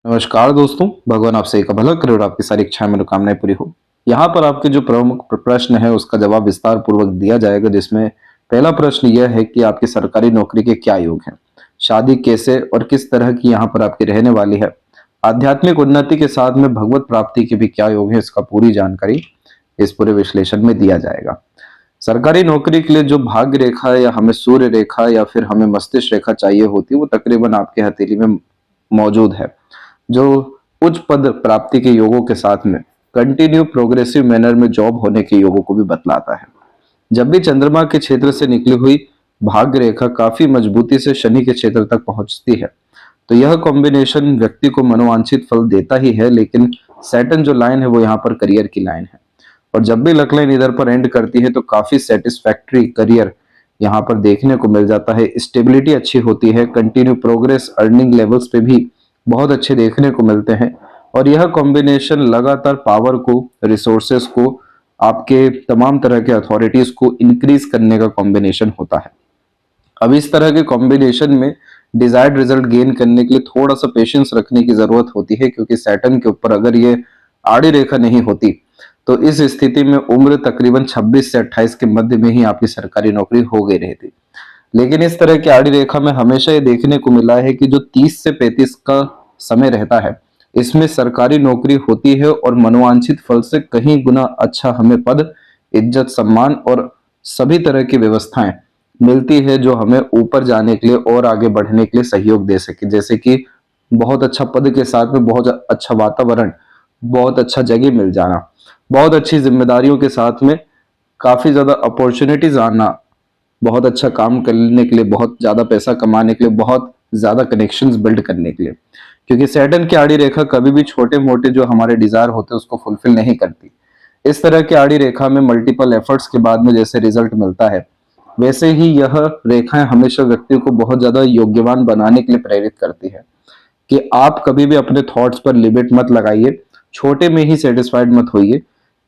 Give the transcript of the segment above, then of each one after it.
नमस्कार दोस्तों, भगवान आपसे एक भला करे और आपकी सारी इच्छाएं मनोकामनाएं पूरी हो। यहाँ पर आपके जो प्रमुख प्रश्न है उसका जवाब विस्तार पूर्वक दिया जाएगा, जिसमें पहला प्रश्न यह है कि आपकी सरकारी नौकरी के क्या योग हैं, शादी कैसे और किस तरह की यहाँ पर आपकी रहने वाली है, आध्यात्मिक उन्नति के साथ में भगवत प्राप्ति के भी क्या योग है, इसका पूरी जानकारी इस पूरे विश्लेषण में दिया जाएगा। सरकारी नौकरी के लिए जो भाग्य रेखा या हमें सूर्य रेखा या फिर हमें मस्तिष्क रेखा चाहिए होती है वो तकरीबन आपके हथेली में मौजूद है, जो उच्च पद प्राप्ति के योगों के साथ में कंटिन्यू प्रोग्रेसिव मैनर में जॉब होने के योगों को भी बतलाता है। जब भी चंद्रमा के क्षेत्र से निकली हुई भाग्य रेखा काफी मजबूती से शनि के क्षेत्र तक पहुंचती है, तो यह कॉम्बिनेशन व्यक्ति को मनोवांछित फल देता ही है, लेकिन सैटर्न जो लाइन है वो यहाँ पर करियर की लाइन है। और जब भी लक लाइन इधर पर एंड करती है तो काफी सेटिस्फैक्ट्री करियर यहाँ पर देखने को मिल जाता है। स्टेबिलिटी अच्छी होती है, कंटिन्यू प्रोग्रेस अर्निंग लेवल्स पे भी बहुत अच्छे देखने को मिलते हैं। और यह कॉम्बिनेशन लगातार पावर को, रिसोर्सेस को, आपके तमाम तरह के अथॉरिटीज को इंक्रीज करने का कॉम्बिनेशन होता है। अब इस तरह के कॉम्बिनेशन में डिजायर्ड रिजल्ट गेन करने के लिए थोड़ा सा पेशेंस रखने की जरूरत होती है, क्योंकि सैटर्न के ऊपर अगर ये आड़ी रेखा नहीं होती तो इस स्थिति में उम्र तकरीबन 26 से 28 के मध्य में ही आपकी सरकारी नौकरी हो गई रहती। लेकिन इस तरह की आड़ी रेखा में हमेशा ये देखने को मिला है कि जो 30 से 35 का समय रहता है, इसमें सरकारी नौकरी होती है और मनोवांछित फल से कहीं गुना अच्छा हमें पद, इज्जत, सम्मान और सभी तरह की व्यवस्थाएं मिलती है, जो हमें ऊपर जाने के लिए और आगे बढ़ने के लिए सहयोग दे सके। जैसे कि बहुत अच्छा पद के साथ में बहुत अच्छा वातावरण, बहुत अच्छा जगह मिल जाना, बहुत अच्छी जिम्मेदारियों के साथ में काफी ज्यादा अपॉर्चुनिटीज आना, बहुत अच्छा काम करने के लिए, बहुत ज्यादा पैसा कमाने के लिए, बहुत ज्यादा कनेक्शंस बिल्ड करने के लिए। क्योंकि सैटर्न की आड़ी रेखा कभी भी छोटे मोटे जो हमारे डिजायर होते हैं उसको फुलफिल नहीं करती। इस तरह की आड़ी रेखा में मल्टीपल एफर्ट्स के बाद में जैसे रिजल्ट मिलता है, वैसे ही यह रेखाएं हमेशा व्यक्ति को बहुत ज्यादा योग्यवान बनाने के लिए प्रेरित करती है कि आप कभी भी अपने थॉट्स पर लिमिट मत लगाइए, छोटे में ही सेटिस्फाइड मत होइए।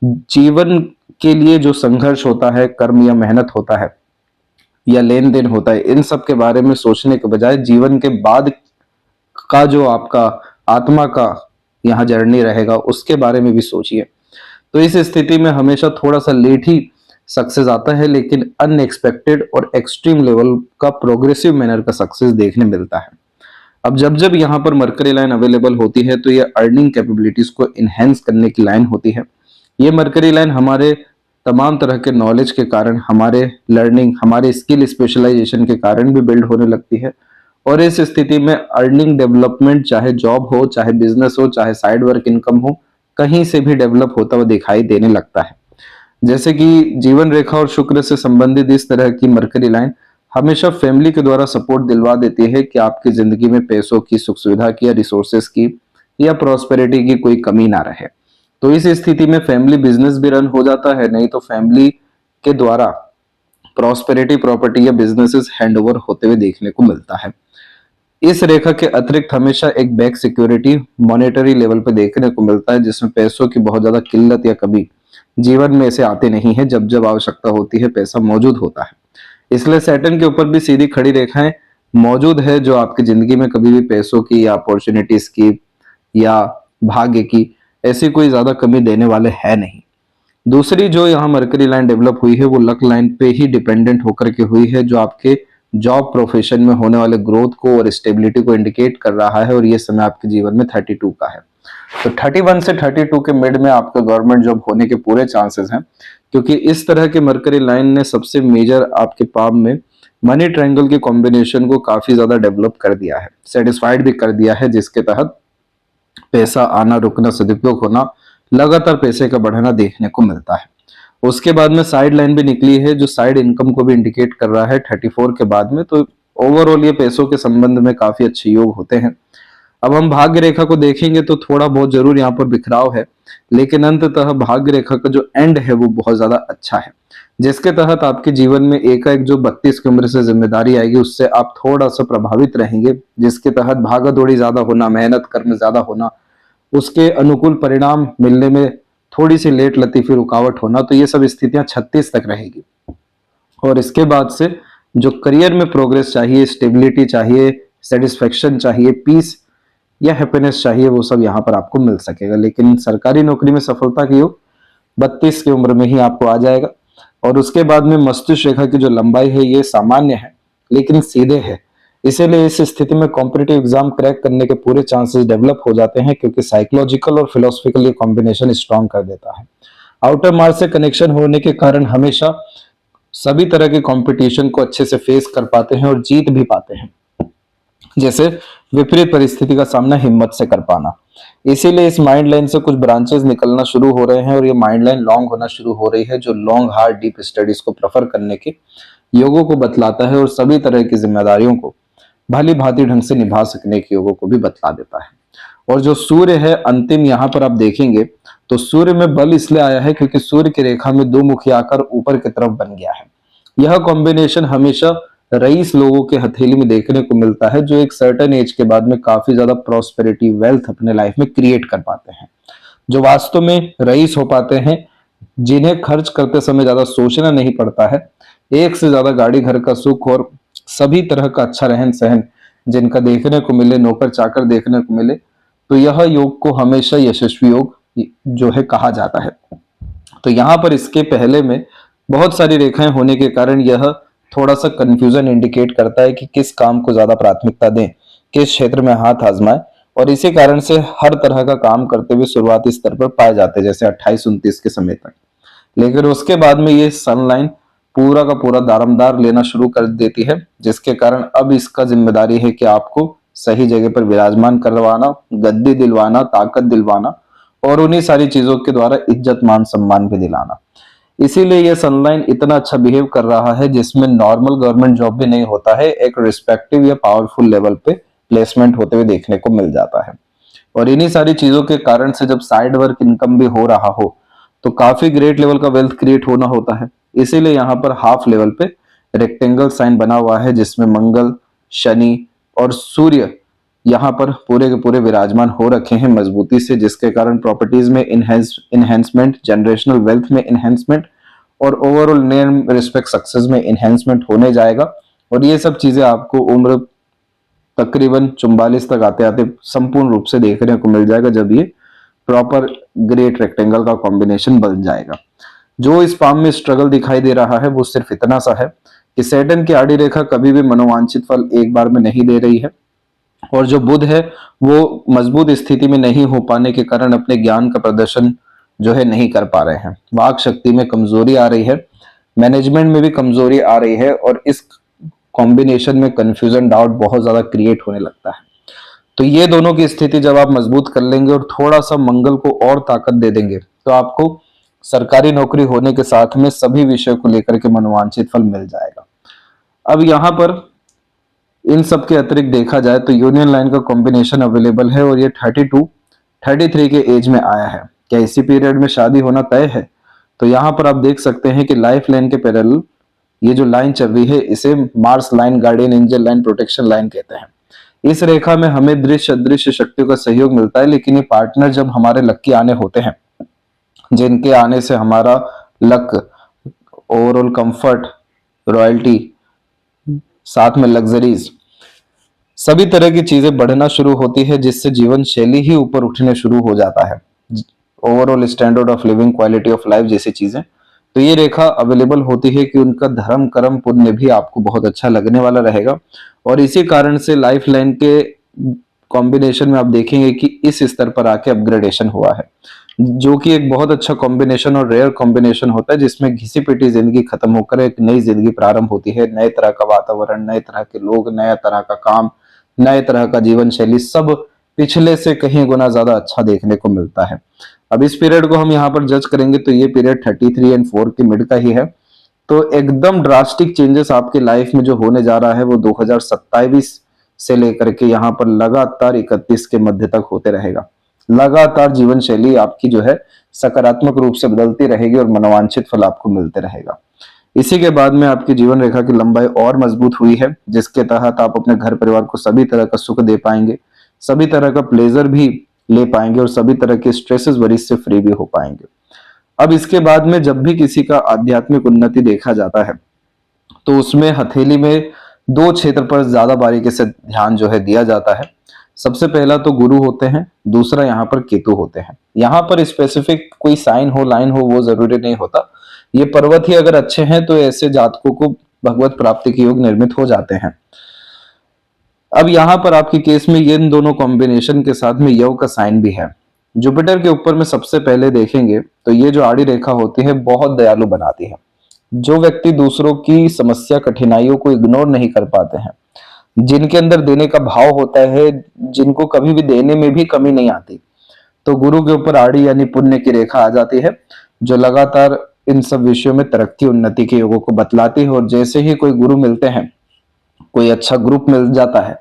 जीवन के लिए जो संघर्ष होता है, कर्म या मेहनत होता है या लेन देन होता है, इन सब के बारे में सोचने के बजाय जीवन के बाद का जो आपका आत्मा का यहाँ जर्नी रहेगा उसके बारे में भी सोचिए। तो इस स्थिति में हमेशा थोड़ा सा लेट ही सक्सेस आता है, लेकिन अनएक्सपेक्टेड और एक्सट्रीम लेवल का प्रोग्रेसिव मैनर का सक्सेस देखने मिलता है। अब जब जब यहाँ पर मरकरी लाइन अवेलेबल होती है तो ये अर्निंग कैपेबिलिटीज को इनहेंस करने की लाइन होती है। ये मरकरी लाइन हमारे तमाम तरह के नॉलेज के कारण, हमारे लर्निंग, हमारे स्किल स्पेशलाइजेशन के कारण भी बिल्ड होने लगती है। और इस स्थिति में अर्निंग डेवलपमेंट, चाहे जॉब हो, चाहे बिजनेस हो, चाहे साइड वर्क इनकम हो, कहीं से भी डेवलप होता हुआ दिखाई देने लगता है। जैसे कि जीवन रेखा और शुक्र से संबंधित इस तरह की मरकरी लाइन हमेशा फैमिली के द्वारा सपोर्ट दिलवा देती है कि आपकी जिंदगी में पैसों की, सुख सुविधा की या रिसोर्सेस की या प्रॉस्पेरिटी की कोई कमी ना रहे। तो इस स्थिति में फैमिली बिजनेस भी रन हो जाता है, नहीं तो फैमिली के द्वारा प्रॉस्पेरिटी, प्रॉपर्टी या बिजनेसेस हैंडओवर होते हुए देखने को मिलता है। इस रेखा के अतिरिक्त हमेशा एक बैक सिक्योरिटी मॉनेटरी लेवल पे देखने को मिलता है, जिसमें पैसों की बहुत ज्यादा किल्लत या कमी जीवन में ऐसे आते नहीं है। जब जब आवश्यकता होती है पैसा मौजूद होता है। इसलिए सैटर्न के ऊपर भी सीधी खड़ी रेखाएं मौजूद है, जो आपकी जिंदगी में कभी भी पैसों की या अपॉर्चुनिटीज की या भाग्य की ऐसी कोई ज्यादा कमी देने वाले है नहीं। दूसरी जो यहाँ मरकरी लाइन डेवलप हुई है वो लक लाइन पे ही डिपेंडेंट होकर के हुई है, जो आपके जॉब प्रोफेशन में होने वाले ग्रोथ को और स्टेबिलिटी को इंडिकेट कर रहा है। और ये समय आपके जीवन में 32 का है, तो 31 से 32 के मिड में आपका गवर्नमेंट जॉब होने के पूरे चांसेस हैं, क्योंकि इस तरह के मरकरी लाइन ने सबसे मेजर आपके पाम में मनी ट्रायंगल के कॉम्बिनेशन को काफी ज्यादा डेवलप कर दिया है, सेटिस्फाइड भी कर दिया है, जिसके तहत पैसा आना, रुकना, सदुपयोग होना, लगातार पैसे का बढ़ना देखने को मिलता है। उसके बाद में साइड लाइन भी निकली है, जो साइड इनकम को भी इंडिकेट कर रहा है 34 के बाद में। तो ओवरऑल ये पैसों के संबंध में काफी अच्छे योग होते हैं। अब हम भाग्य रेखा को देखेंगे तो थोड़ा बहुत जरूर यहाँ पर बिखराव है, लेकिन अंततः भाग्य रेखा का जो एंड है वो बहुत ज्यादा अच्छा है, जिसके तहत आपके जीवन में एकाएक जो 32 की उम्र से जिम्मेदारी आएगी उससे आप थोड़ा सा प्रभावित रहेंगे, जिसके तहत भागा दौड़ी ज्यादा होना, मेहनत कर्म ज्यादा होना, उसके अनुकूल परिणाम मिलने में थोड़ी सी लेट लतीफी रुकावट होना, तो ये सब स्थितियां 36 तक रहेगी। और इसके बाद से जो करियर में प्रोग्रेस चाहिए, स्टेबिलिटी चाहिए, सेटिस्फेक्शन चाहिए, पीस या हैप्पीनेस चाहिए वो सब यहाँ पर आपको मिल सकेगा। लेकिन सरकारी नौकरी में सफलता की योग 32 की उम्र में ही आपको आ जाएगा। और उसके बाद में मस्तिष्क रेखा की जो लंबाई है ये सामान्य है लेकिन सीधे है, इसीलिए इस स्थिति में कॉम्पिटिटिव एग्जाम क्रैक करने के पूरे चांसेस डेवलप हो जाते हैं, क्योंकि साइकोलॉजिकल और फिलोसफिकल ये कॉम्बिनेशन स्ट्रॉन्ग कर देता है। आउटर मार्स से कनेक्शन होने के कारण हमेशा सभी तरह के कंपटीशन को अच्छे से फेस कर पाते हैं और जीत भी पाते हैं, जैसे विपरीत परिस्थिति का सामना हिम्मत से कर पाना। इसीलिए इस माइंड लाइन से कुछ ब्रांचेस निकलना शुरू हो रहे हैं और ये माइंड लाइन लॉन्ग होना शुरू हो रही है, जो लॉन्ग हार्ड डीप स्टडीज को प्रेफर करने के योगों को बतलाता है और सभी तरह की जिम्मेदारियों को भली भांति ढंग से निभा सकने के योगों को भी बतला देता है। और जो सूर्य है अंतिम, यहाँ पर आप देखेंगे तो सूर्य में बल इसलिए आया है क्योंकि सूर्य की रेखा में दो मुखी आकर ऊपर की तरफ बन गया है। यह कॉम्बिनेशन हमेशा रईस लोगों के हथेली में देखने को मिलता है, जो एक सर्टेन एज के बाद में काफी ज्यादा प्रॉस्पेरिटी वेल्थ अपने लाइफ में क्रिएट कर पाते हैं, जो वास्तव में रईस हो पाते हैं, जिन्हें खर्च करते समय ज्यादा सोचना नहीं पड़ता है, एक से ज्यादा गाड़ी, घर का सुख और सभी तरह का अच्छा रहन सहन जिनका देखने को मिले, नौकर चाकर देखने को मिले, तो यह योग को हमेशा यशस्वी योग जो है कहा जाता है। तो यहाँ पर इसके पहले में बहुत सारी रेखाएं होने के कारण यह थोड़ा सा कंफ्यूजन इंडिकेट करता है कि किस काम को ज्यादा प्राथमिकता दें, किस क्षेत्र में हाथ आजमाएं, और इसी कारण से हर तरह का काम करते हुए शुरुआती स्तर पर पाए जाते हैं, जैसे 28-29 के समय तक। लेकिन उसके बाद में ये सनलाइन पूरा का पूरा दारमदार लेना शुरू कर देती है, जिसके कारण अब इसका जिम्मेदारी है कि आपको सही जगह पर विराजमान करवाना, गद्दी दिलवाना, ताकत दिलवाना और उन्हीं सारी चीजों के द्वारा इज्जत मान सम्मान भी दिलाना। इसीलिए ये सनलाइन इतना अच्छा बिहेव कर रहा है, जिसमें नॉर्मल गवर्नमेंट जॉब भी नहीं होता है, एक रिस्पेक्टिव या पावरफुल लेवल पे प्लेसमेंट होते हुए देखने को मिल जाता है। और इन्हीं सारी चीजों के कारण से जब साइड वर्क इनकम भी हो रहा हो तो काफी ग्रेट लेवल का वेल्थ क्रिएट होना होता है। इसीलिए यहाँ पर हाफ लेवल पे रेक्टेंगल साइन बना हुआ है, जिसमें मंगल, शनि और सूर्य यहाँ पर पूरे के पूरे विराजमान हो रखे हैं मजबूती से, जिसके कारण प्रॉपर्टीज में इनहेंसमेंट, जनरेशनल वेल्थ में इनहेंसमेंट और ओवरऑल नेम रिस्पेक्ट सक्सेस में इनहेंसमेंट होने जाएगा। और ये सब चीजें आपको उम्र तकरीबन 44 तक आते आते संपूर्ण रूप से देखने को मिल जाएगा, जब ये प्रॉपर ग्रेट रेक्टेंगल का कॉम्बिनेशन बन जाएगा। जो इस पाम में स्ट्रगल दिखाई दे रहा है वो सिर्फ इतना सा है कि सैटर्न की आड़ी रेखा कभी भी मनोवांछित फल एक बार में नहीं दे रही है, और जो बुध है वो मजबूत स्थिति में नहीं हो पाने के कारण अपने ज्ञान का प्रदर्शन जो है नहीं कर पा रहे हैं। वाक शक्ति में कमजोरी आ रही है, मैनेजमेंट में भी कमजोरी आ रही है, और इस कॉम्बिनेशन में कंफ्यूजन, डाउट बहुत ज्यादा क्रिएट होने लगता है। तो ये दोनों की स्थिति जब आप मजबूत कर लेंगे और थोड़ा सा मंगल को और ताकत दे देंगे, तो आपको सरकारी नौकरी होने के साथ में सभी विषय को लेकर के मनोवांछित फल मिल जाएगा। अब यहाँ पर इन सब के अतिरिक्त देखा जाए तो यूनियन लाइन का कॉम्बिनेशन अवेलेबल है, और ये 32-33 के एज में आया है। क्या इसी पीरियड में शादी होना तय है? तो यहाँ पर आप देख सकते हैं कि लाइफ लाइन के पैरेलल ये जो लाइन चल रही है, इसे Mars line, guardian angel line, protection line कहते हैं। इस रेखा में हमें दृश्य अदृश्य शक्तियों का सहयोग मिलता है, लेकिन ये पार्टनर जब हमारे लक के आने होते हैं, जिनके आने से हमारा लक, ओवरऑल कंफर्ट, रॉयल्टी, साथ में लग्जरीज, सभी तरह की चीजें बढ़ना शुरू होती है, जिससे जीवन शैली ही ऊपर उठने शुरू हो जाता है, overall standard of living, quality of life जैसी चीजें। तो ये रेखा अवेलेबल होती है कि उनका धर्म, कर्म, पुण्य भी आपको बहुत अच्छा लगने वाला रहेगा। और इसी कारण से लाइफ लाइन के कॉम्बिनेशन में आप देखेंगे कि इस स्तर पर आके अपग्रेडेशन हुआ है, जो कि एक बहुत अच्छा कॉम्बिनेशन और रेयर कॉम्बिनेशन होता है, जिसमें घिसी पिटी जिंदगी खत्म होकर एक नई जिंदगी प्रारंभ होती है। नए तरह का वातावरण, नए तरह के लोग, नया तरह का काम, नए तरह का जीवन शैली, सब पिछले से कहीं गुना ज्यादा अच्छा देखने को मिलता है। अब इस पीरियड को हम यहाँ पर जज करेंगे तो ये पीरियड 33 और 4 के मिड का ही है। तो एकदम ड्रास्टिक चेंजेस आपके लाइफ में जो होने जा रहा है वो 2027 से लेकर के यहाँ पर लगातार 31 के मध्य तक होते रहेगा। लगातार जीवन शैली आपकी जो है सकारात्मक रूप से बदलती रहेगी और मनोवांछित फल आपको मिलते रहेगा। इसी के बाद में आपकी जीवन रेखा की लंबाई और मजबूत हुई है, जिसके तहत आप अपने घर परिवार को सभी तरह का सुख दे पाएंगे, सभी तरह का प्लेजर भी ले पाएंगे और सभी तरह के स्ट्रेसेस वरीज से फ्री भी हो पाएंगे। अब इसके बाद में जब भी किसी का आध्यात्मिक उन्नति देखा जाता है तो उसमें हथेली में दो क्षेत्र पर ज्यादा बारीकी से ध्यान जो है दिया जाता है। सबसे पहला तो गुरु होते हैं, दूसरा यहाँ पर केतु होते हैं। यहाँ पर स्पेसिफिक कोई साइन हो, लाइन हो, वो जरूरी नहीं होता। ये पर्वत ही अगर अच्छे हैं तो ऐसे जातकों को भगवत प्राप्ति के योग निर्मित हो जाते हैं। अब यहाँ पर आपके केस में ये इन दोनों कॉम्बिनेशन के साथ में यव का साइन भी है। जुपिटर के ऊपर में सबसे पहले देखेंगे तो ये जो आड़ी रेखा होती है बहुत दयालु बनाती है। जो व्यक्ति दूसरों की समस्या कठिनाइयों को इग्नोर नहीं कर पाते हैं, जिनके अंदर देने का भाव होता है, जिनको कभी भी देने में भी कमी नहीं आती, तो गुरु के ऊपर आड़ी यानी पुण्य की रेखा आ जाती है, जो लगातार इन सब विषयों में तरक्की उन्नति के योगों को बतलाती है। और जैसे ही कोई गुरु मिलते हैं, कोई अच्छा ग्रुप मिल जाता है,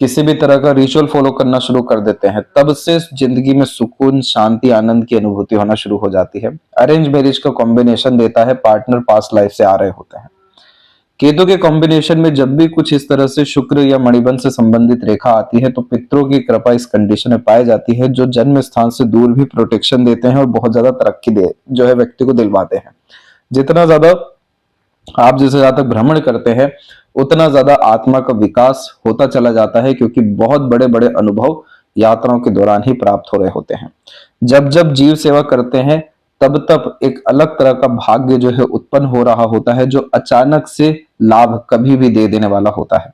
किसी भी तरह का रिचुअल फॉलो करना शुरू कर देते हैं, तब से जिंदगी में सुकून, शांति, आनंद की अनुभूति होना शुरू हो जाती है। अरेंज मैरिज का कॉम्बिनेशन देता है, पार्टनर पास्ट लाइफ से आ रहे होते हैं। केतु के कॉम्बिनेशन में जब भी कुछ इस तरह से शुक्र या मणिबंध से संबंधित रेखा आती है तो पितरों की कृपा इस कंडीशन में पाई जाती है, जो जन्म स्थान से दूर भी प्रोटेक्शन देते हैं और बहुत ज्यादा तरक्की दे जो है व्यक्ति को दिलवाते हैं। जितना ज्यादा आप जैसे ज्यादा भ्रमण करते हैं उतना ज्यादा आत्मा का विकास होता चला जाता है, क्योंकि बहुत बड़े बड़े अनुभव यात्राओं के दौरान ही प्राप्त हो रहे होते हैं। जब जब जीव सेवा करते हैं तब तब एक अलग तरह का भाग्य जो है उत्पन्न हो रहा होता है, जो अचानक से लाभ कभी भी दे देने वाला होता है।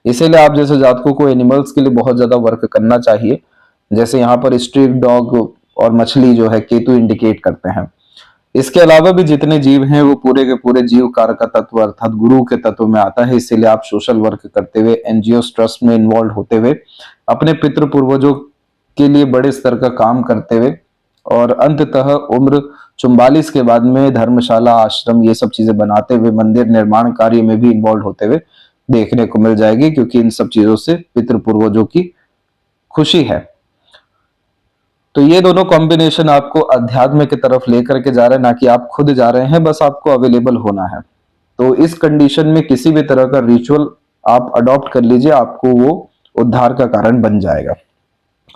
इसीलिए आप जैसे जातकों को एनिमल्स के लिए बहुत ज्यादा वर्क करना चाहिए। जैसे यहाँ पर स्ट्रीट डॉग और मछली जो है केतु इंडिकेट करते हैं। इसके अलावा भी जितने जीव हैं वो पूरे के पूरे जीव कारक तत्व अर्थात गुरु के तत्व में आता है। इसीलिए आप सोशल वर्क करते हुए, एनजीओ ट्रस्ट में इन्वॉल्व होते हुए, अपने पितृ पूर्वजों के लिए बड़े स्तर का काम करते हुए और अंततः उम्र 44 के बाद में धर्मशाला, आश्रम, ये सब चीजें बनाते हुए मंदिर निर्माण कार्य में भी इन्वॉल्व होते हुए देखने को मिल जाएगी, क्योंकि इन सब चीजों से पितृ पूर्वजों की खुशी है। तो ये दोनों कॉम्बिनेशन आपको अध्यात्म की तरफ लेकर के जा रहे हैं, ना कि आप खुद जा रहे हैं, बस आपको अवेलेबल होना है। तो इस कंडीशन में किसी भी तरह का रिचुअल आप अडॉप्ट कर लीजिए, आपको वो उद्धार का कारण बन जाएगा।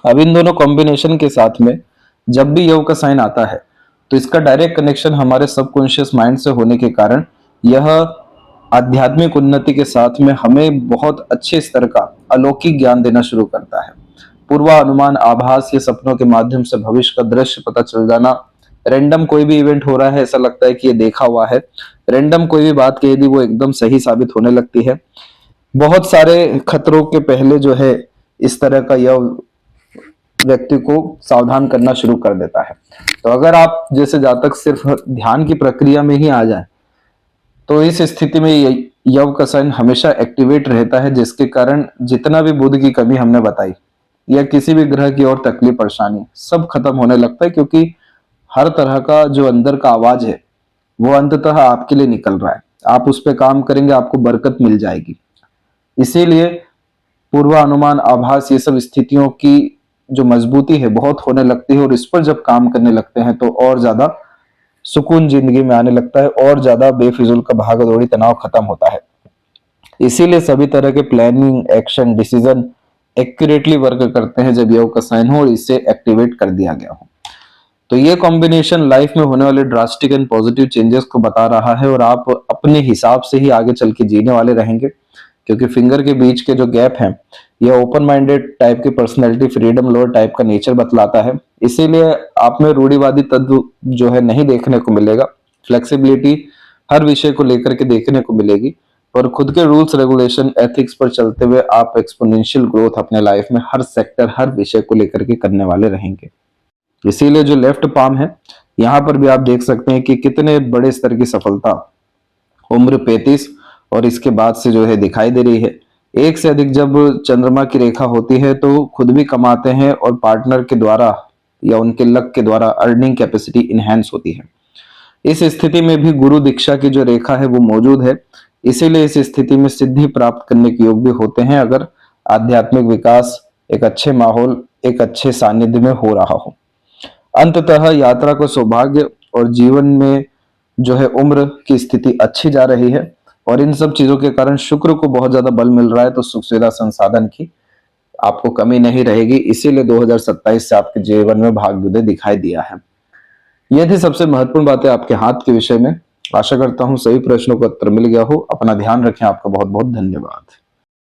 अब इन दोनों कॉम्बिनेशन के साथ में जब भी योग का साइन आता है तो इसका डायरेक्ट कनेक्शन हमारे सबकॉन्शियस माइंड से होने के कारण यह आध्यात्मिक उन्नति के साथ में हमें बहुत अच्छे स्तर का अलौकिक ज्ञान देना शुरू करता है। पूर्वानुमान, आभास, ये सपनों के माध्यम से भविष्य का दृश्य पता चल जाना, रैंडम कोई भी इवेंट हो रहा है ऐसा लगता है कि ये देखा हुआ है, रैंडम कोई भी बात कह दी वो एकदम सही साबित होने लगती है। बहुत सारे खतरों के पहले जो है इस तरह का यह व्यक्ति को सावधान करना शुरू कर देता है। तो अगर आप जैसे जातक सिर्फ ध्यान की प्रक्रिया में ही आ जाए तो इस स्थिति में यव का साइन हमेशा एक्टिवेट रहता है, जिसके कारण जितना भी बुध की कमी हमने बताई या किसी भी ग्रह की और तकलीफ परेशानी सब खत्म होने लगता है, क्योंकि हर तरह का जो अंदर का आवाज है वो अंततः आपके लिए निकल रहा है। आप उस पर काम करेंगे, आपको बरकत मिल जाएगी। इसीलिए पूर्वानुमान, आभास, ये सब स्थितियों की जो मजबूती है बहुत होने लगती है, और इस पर जब काम करने लगते हैं तो और ज्यादा सुकून जिंदगी में आने लगता है, और ज्यादा बेफिजूल का भागा दौड़ी तनाव खत्म होता है। इसीलिए सभी तरह के planning, action, decision accurately work करते हैं जब योग का साइन हो और इसे एक्टिवेट कर दिया गया हो। तो ये कॉम्बिनेशन लाइफ में होने वाले ड्रास्टिक एंड पॉजिटिव चेंजेस को बता रहा है, और आप अपने हिसाब से ही आगे चल के जीने वाले रहेंगे, क्योंकि फिंगर के बीच के जो गैप हैं यह ओपन माइंडेड टाइप की पर्सनैलिटी, फ्रीडम लोअर टाइप का नेचर बतलाता है। इसीलिए आप में रूढ़िवादी तत्व जो है नहीं देखने को मिलेगा। फ्लेक्सिबिलिटी हर विषय को लेकर के देखने को मिलेगी, और खुद के रूल्स, रेगुलेशन, एथिक्स पर चलते हुए आप एक्सपोनेंशियल ग्रोथ अपने लाइफ में हर सेक्टर, हर विषय को लेकर के करने वाले रहेंगे। इसीलिए जो लेफ्ट पाम है यहाँ पर भी आप देख सकते हैं कि कितने बड़े स्तर की सफलता उम्र 35 और इसके बाद से जो है दिखाई दे रही है। एक से अधिक जब चंद्रमा की रेखा होती है तो खुद भी कमाते हैं और पार्टनर के द्वारा या उनके लक के द्वारा अर्निंग कैपेसिटी इनहेंस होती है। इस स्थिति में भी गुरु दीक्षा की जो रेखा है वो मौजूद है, इसीलिए इस स्थिति में सिद्धि प्राप्त करने के योग भी होते हैं, अगर आध्यात्मिक विकास एक अच्छे माहौल, एक अच्छे सानिध्य में हो रहा हो। अंततः यात्रा को सौभाग्य और जीवन में जो है उम्र की स्थिति अच्छी जा रही है, और इन सब चीजों के कारण शुक्र को बहुत ज्यादा बल मिल रहा है, तो सुख सुविधा संसाधन की आपको कमी नहीं रहेगी। इसीलिए 2027 से आपके जीवन में भाग्योदय दिखाई दिया है। ये थी सबसे महत्वपूर्ण बातें आपके हाथ के विषय में। आशा करता हूं सभी प्रश्नों का उत्तर मिल गया हो। अपना ध्यान रखें। आपका बहुत बहुत धन्यवाद।